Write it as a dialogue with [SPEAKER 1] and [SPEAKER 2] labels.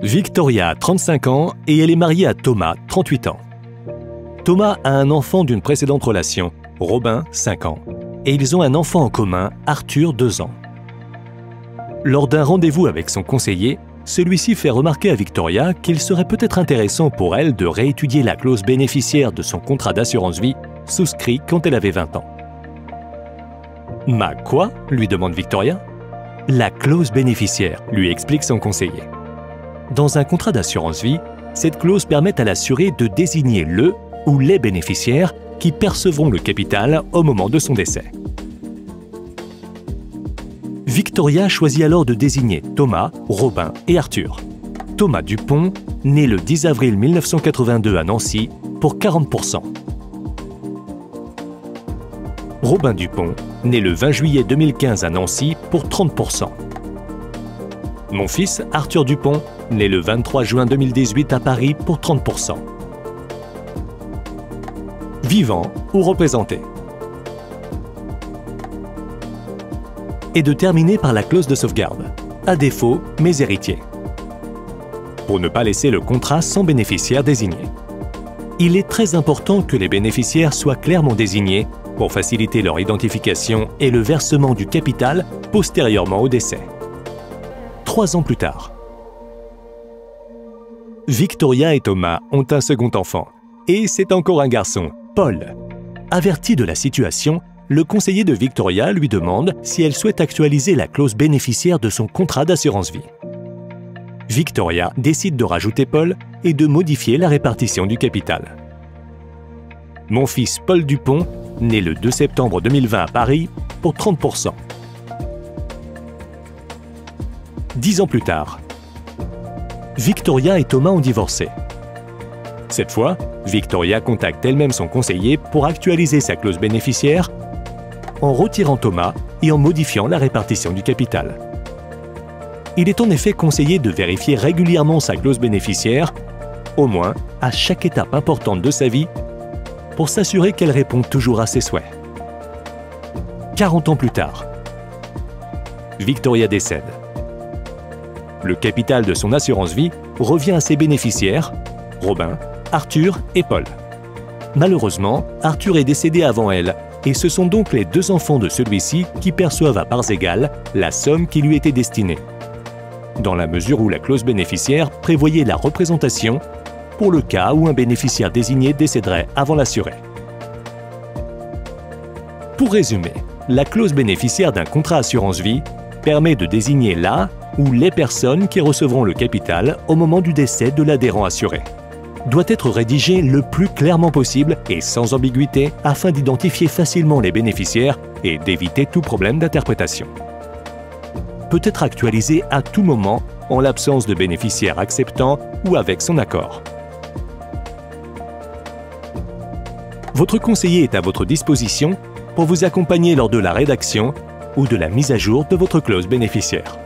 [SPEAKER 1] Victoria a 35 ans et elle est mariée à Thomas, 38 ans. Thomas a un enfant d'une précédente relation, Robin, 5 ans, et ils ont un enfant en commun, Arthur, 2 ans. Lors d'un rendez-vous avec son conseiller, celui-ci fait remarquer à Victoria qu'il serait peut-être intéressant pour elle de réétudier la clause bénéficiaire de son contrat d'assurance vie souscrit quand elle avait 20 ans. « Ma quoi ?» lui demande Victoria. « La clause bénéficiaire », lui explique son conseiller. Dans un contrat d'assurance vie, cette clause permet à l'assuré de désigner le ou les bénéficiaires qui percevront le capital au moment de son décès. Victoria choisit alors de désigner Thomas, Robin et Arthur. Thomas Dupont, né le 10 avril 1982 à Nancy, pour 40%. Robin Dupont, né le 20 juillet 2015 à Nancy, pour 30%. Mon fils, Arthur Dupont, né le 23 juin 2018 à Paris, pour 30%. Vivant ou représenté. Et de terminer par la clause de sauvegarde. À défaut, mes héritiers. Pour ne pas laisser le contrat sans bénéficiaire désigné. Il est très important que les bénéficiaires soient clairement désignés pour faciliter leur identification et le versement du capital postérieurement au décès. 3 ans plus tard. Victoria et Thomas ont un second enfant. Et c'est encore un garçon, Paul. Averti de la situation, le conseiller de Victoria lui demande si elle souhaite actualiser la clause bénéficiaire de son contrat d'assurance vie. Victoria décide de rajouter Paul et de modifier la répartition du capital. Mon fils Paul Dupont, né le 2 septembre 2020 à Paris, pour 30%. 10 ans plus tard, Victoria et Thomas ont divorcé. Cette fois, Victoria contacte elle-même son conseiller pour actualiser sa clause bénéficiaire en retirant Thomas et en modifiant la répartition du capital. Il est en effet conseillé de vérifier régulièrement sa clause bénéficiaire, au moins à chaque étape importante de sa vie, pour s'assurer qu'elle répond toujours à ses souhaits. 40 ans plus tard, Victoria décède. Le capital de son assurance vie revient à ses bénéficiaires, Robin, Arthur et Paul. Malheureusement, Arthur est décédé avant elle, et ce sont donc les 2 enfants de celui-ci qui perçoivent à parts égales la somme qui lui était destinée, dans la mesure où la clause bénéficiaire prévoyait la représentation pour le cas où un bénéficiaire désigné décéderait avant l'assuré. Pour résumer, la clause bénéficiaire d'un contrat assurance vie permet de désigner la ou les personnes qui recevront le capital au moment du décès de l'adhérent assuré. Doit être rédigée le plus clairement possible et sans ambiguïté afin d'identifier facilement les bénéficiaires et d'éviter tout problème d'interprétation. Peut être actualisée à tout moment en l'absence de bénéficiaire acceptant ou avec son accord. Votre conseiller est à votre disposition pour vous accompagner lors de la rédaction ou de la mise à jour de votre clause bénéficiaire.